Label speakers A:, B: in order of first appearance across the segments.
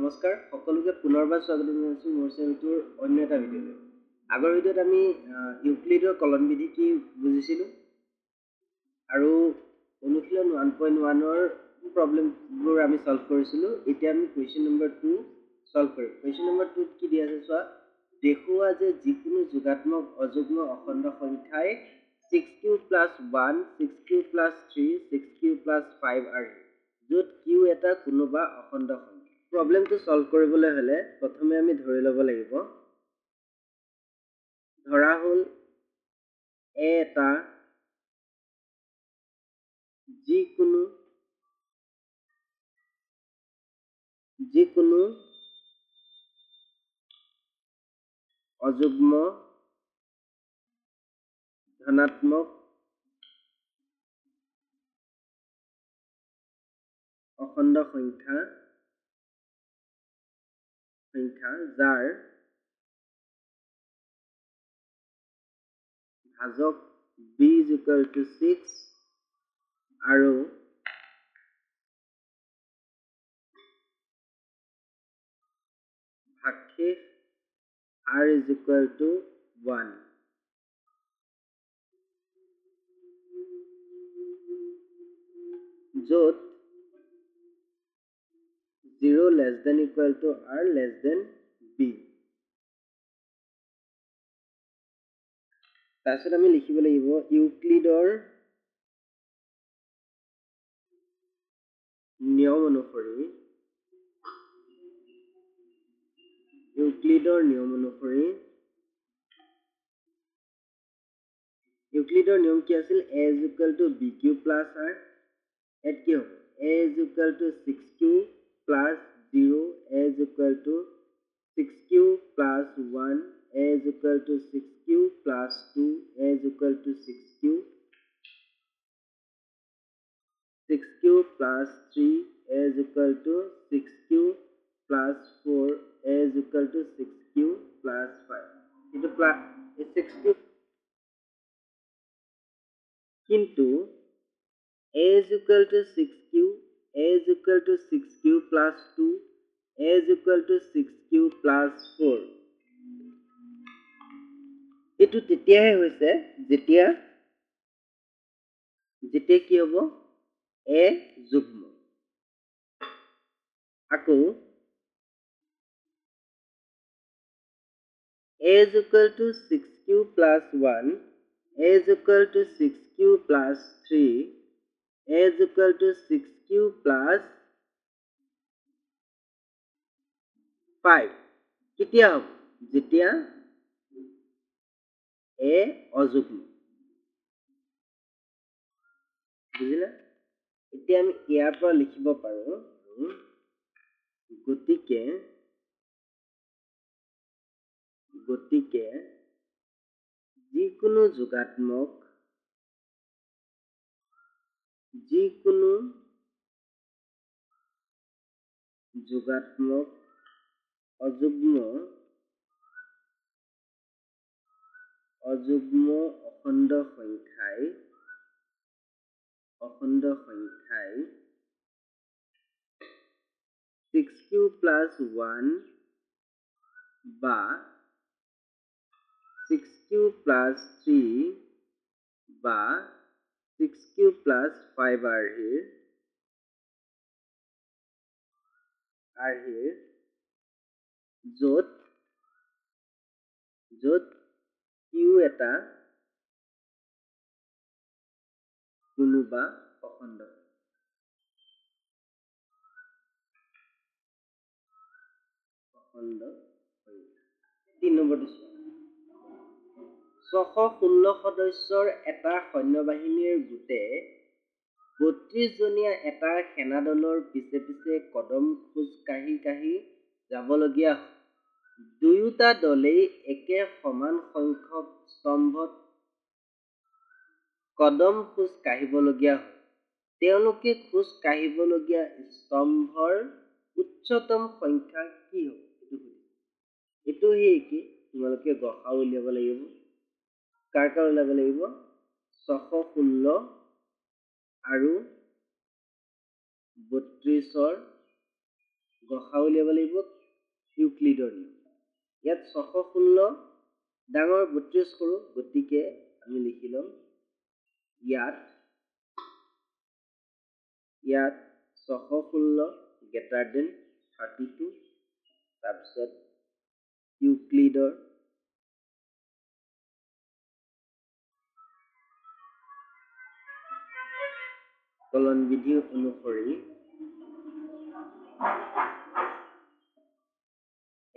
A: নমস্কাৰ সকলোকে পুনৰবাৰ স্বাগতম জনাইছো মোৰ চেনেলটোৰ অন্য এটা ভিডিঅ'লৈ। আগৰ ভিডিঅ'ত আমি ইউক্লিডৰ কলন বিধি কি বুজিছিলোঁ আৰু অনুশীলন 1.1ৰ প্ৰব্লেমবোৰ আমি সলভ কৰিছিলোঁ। এতিয়া আমি কুৱেশ্যন নম্বৰ 2 সলভ কৰিম। কুৱেশ্যন নম্বৰ 2 কি দিয়া আছে চোৱা, দেখুওৱা যে যিকোনো যোগাত্মক অযুগ্ম অখণ্ড সংখ্যাই 6q + 1 6q + 3 6q + 5 আৰু য'ত q এটা কোনোবা অখণ্ড সংখ্যা। প্ৰব্লেমটো সলভ কৰিবলৈ হ'লে প্ৰথমে আমি ধৰি ল'ব লাগিব, ধৰা হ'ল a এটা যিকোনো অযুগ্ম ধনাত্মক অখণ্ড সংখ্যা যাৰ ভাজক b = 6 আৰু ভাগশেষ r = 1, য'ত 0 <= r b। তাৰপিছত আমি লিখিব লাগিব ইউক্লিডৰ নিয়ম অনুসৰি ইউক্লিডৰ নিয়ম কি আছিল, a = bq + r। ইয়াত কি হ'ব, a = 6q + 0, a = 6q + 1, a = 6q + 2, a = 6q + 3, a = 6q + 4, a = 6q + 5। কিন্তু 6q কিন্তু a = 6q, a = 6q + 2, a = 6q + 4। এইটো তেতিয়াহে হৈছে যেতিয়া কি হ'ব, a যুগ্ম। আকৌ a = 6q + 1, a = 6q + 3, a = 6q + 5 কেতিয়া হ'ব, যেতিয়া a অযুগ্ম। বুজিলা? এতিয়া আমি ইয়াৰ পৰা লিখিব পাৰোঁ, গতিকে যিকোনো যোগাত্মক অযুগ্ম অখণ্ড সংখ্যাই 6q + 1 বা 6q + 3 বা 6q + 5 আৰ্হিৰ য'ত q এটা কোনোবা অখণ্ড। 3 নম্বৰটো চোৱা, 616 সদস্যৰ এটা সৈন্যবাহিনীৰ গোটে 32জনীয়া এটা সেনাদলৰ পিছে পিছে কদম খোজ কাঢ়ি যাবলগীয়া হয়। দুয়োটা দলেই একে সমান সংখ্যক স্তম্ভত কদম খোজ কাঢ়িবলগীয়া হয়। তেওঁলোকে খোজ কাঢ়িবলগীয়া স্তম্ভৰ উচ্চতম সংখ্যা কি হ'ব? এইটো কি তোমালোকে গসাউ উলিয়াব লাগিব। কাৰ উলিয়াব লাগিব? 616 আৰু 32ৰ গসাউ উলিয়াব লাগিব ইউক্লিডৰ নিয়ম। ইয়াত 616 ডাঙৰ 32 সৰু, গতিকে আমি লিখি ল'ম ইয়াত 616 greater than 32, তাৰপিছত ইউক্লিডৰ কলন বিধি অনুসৰি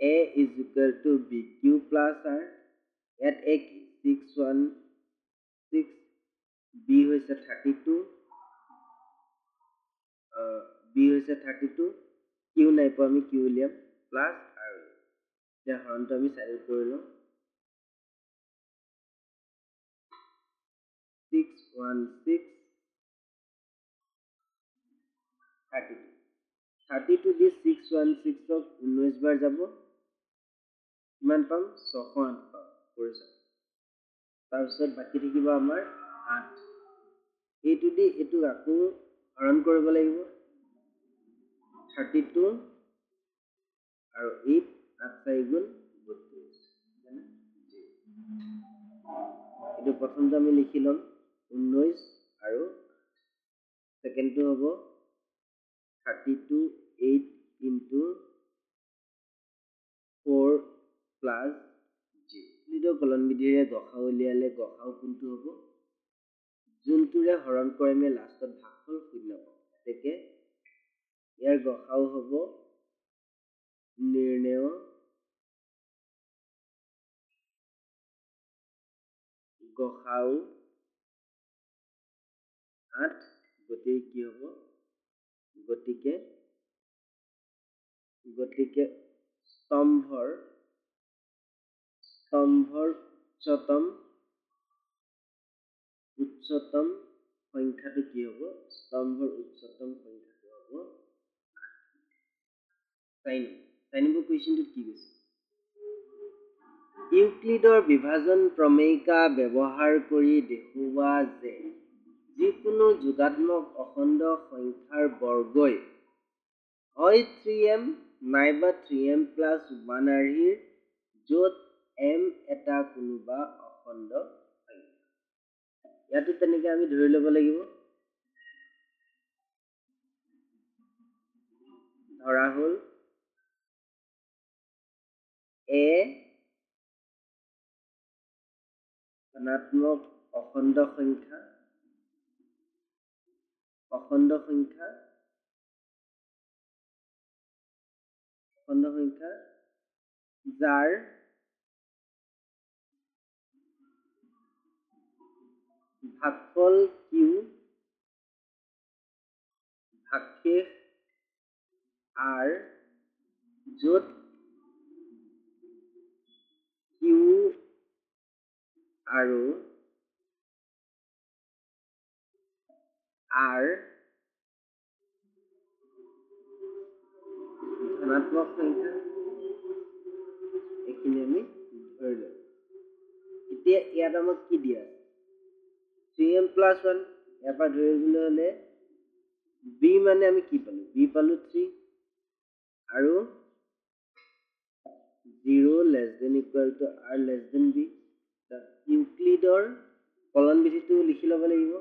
A: A is equal to BQ plus R, ইয়াত A 616, B হৈছে 32, B হৈছে 32, Q নাই পোৱা আমি Q উলিয়াম প্লাছ R, এতিয়া হৰণটো আমি চাইড কৰি লওঁ 616 32, 32 দি 616ক 19 বাৰ যাব, কিমান পাম 608 পাম কৰিছা। তাৰপিছত বাকী থাকিব আমাৰ 8, এইটো দি এইটো আকৌ হৰণ কৰিব লাগিব 32 আৰু 8, 8 4 গুণ 32, এইটো প্ৰথমটো আমি লিখি ল'ম 19 আৰু সেকেন্ডটো হ'ব 32 8 into 4 plus 0। কলন বিধিৰে গসাউ উলিয়ালে গসাউ কোনটো হ'ব, যোনটোৰে হৰণ কৰি আমি লাষ্টত ভাগফল 0 পাম, গতিকে ইয়াৰ গসাউ হ'ব নিৰ্ণেয় গসাউ 8, গতিকে কি হ'ব, গতিকে স্তম্ভৰ উচ্চতম সংখ্যাটো কি হ'ব, স্তম্ভৰ উচ্চতম সংখ্যাটো হ'ব 8। চাই নম্বৰ কুৱেশ্যনটোত কি কৈছে, ইউক্লিডৰ বিভাজন প্ৰমেয়িকা ব্যৱহাৰ কৰি দেখুওৱা যে যিকোনো যোগাত্মক অখণ্ড সংখ্যাৰ বৰ্গই হয় 3m নাইবা 3m plus 1 আৰ্হিৰ য'ত m এটা কোনোবা অখণ্ড সংখ্যা। ইয়াতো তেনেকৈ আমি ধৰি ল'ব লাগিব, ধৰা হ'ল a ধনাত্মক অখণ্ড সংখ্যা যাৰ ভাগফল q ভাগশেষ r, য'ত q আৰু r ধনাত্মক সংখ্যা, এইখিনি আমি ধৰি লওঁ। এতিয়া ইয়াত আমাক কি দিয়া আছে 3m plus 1, ইয়াৰ পৰা ধৰিবলৈ হ'লে b মানে আমি কি পালো, b পালো 3 আৰু 0 less than equal to r less than b। ইউক্লিডৰ কলন বিধিটো লিখি ল'ব লাগিব,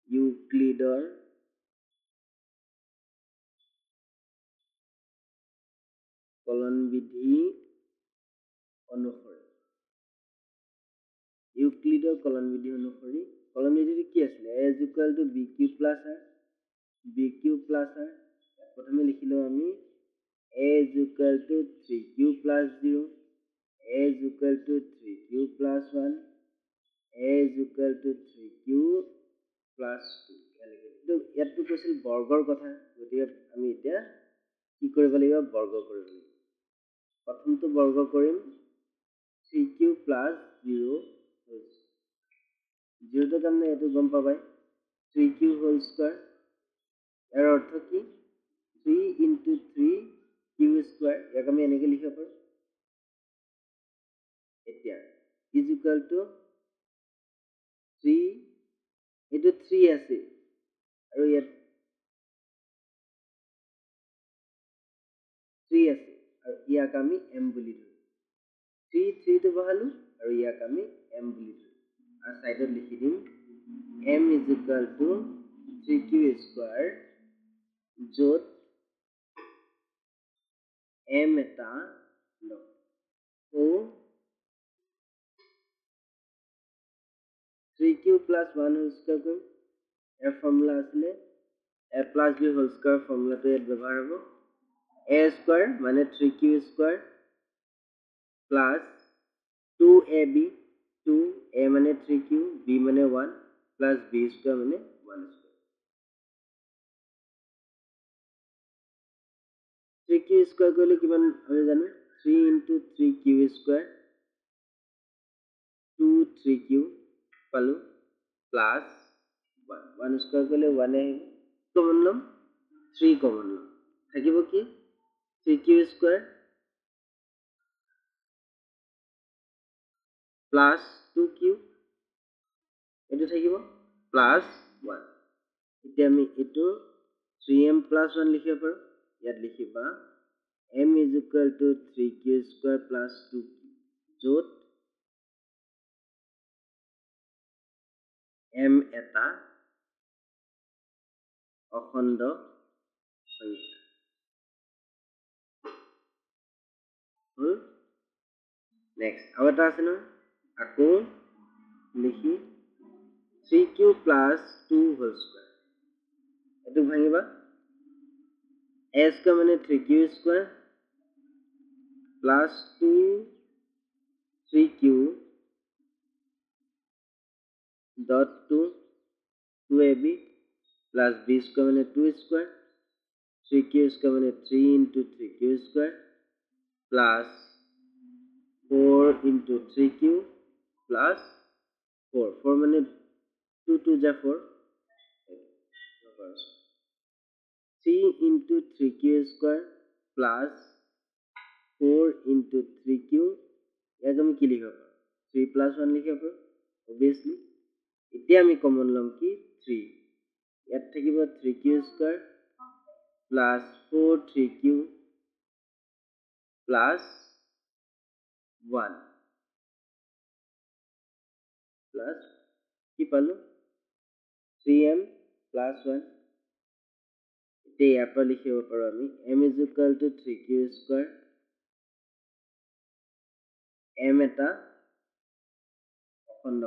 A: ইউক্লিডৰ কলন বিধি অনুসৰি কলন বিধিটো কি আছিলে, a is equal to bq plus r, প্ৰথমে লিখি লওঁ আমি a is equal to 3q plus 0, a is equal to 3q plus 1, a is equal to 3q plus 2। ইয়াততো কৈছিল বৰ্গৰ কথা, গতিকে আমি এতিয়া কি কৰিব লাগিব, বৰ্গ কৰিব লাগিব। প্ৰথমটো বৰ্গ কৰিম 3q plus 0 0টো তাৰমানে এইটো গম পাবাই 3q whole square, ইয়াৰ অৰ্থ কি 3 into 3 q square, ইয়াক আমি এনেকৈ লিখিব পাৰোঁ। এতিয়া is equal to 3, এইটো 3 আছে আৰু ইয়াত 3 আছে আৰু ইয়াক আমি m বুলি ধৰিম 3 টো বহালো আৰু ইয়াক আমি m বুলি ধৰিম আৰু সাইডত লিখি দিম m is equal to 3q square য'ত m এটা লগ so 3q plus 1 whole square কৰিম ইয়াৰ ফৰ্মুলা আছিলে a plus b whole square ফৰ্মুলাটো ইয়াত ব্যৱহাৰ হ'ব a square মানে 3q square plus 2ab 2a মানে 3q b মানে 1 plus b square মানে 1 square 3q square কৰিলে কিমান হয় জানো 3 into 3q square 2 3q পালো plus 1 1 square কৰিলে 1 আহিব কমন লম 3 কমন লম থাকিব কি 3q square plus 2q এটো থাকিব plus 1 এতিয়া আমি এটো 3m plus 1 লিখিব পাৰো ইয়াত লিখিবা m is equal to 3q square plus 2q য'ত m এটা অখণ্ড সংখ্যা হল নেক্সট আৰু এটা আছে নহয় আকৌ লিখি 3q plus 2 whole square এটো ভাঙিবা a square মানে 3q square plus 2 3q dot 2 2ab plus b square মানে 2 square 3q square মানে 3 into 3q square plus 4 into 3q plus 4 4 মানে 2 2 ja 4 3 into 3q square plus 4 into 3q ইয়াক আমি কি লিখিব পাৰো 3 plus 1 লিখিব পাৰো obviously এতিয়া আমি কমন লম কি 3 ইয়াত থাকিব 3q square plus 4 3q plus 1 plus কি পালো 3m plus 1 এতিয়া ইয়াৰ পৰা লিখিব পাৰো আমি m is equal to 3q square m এটা অখণ্ড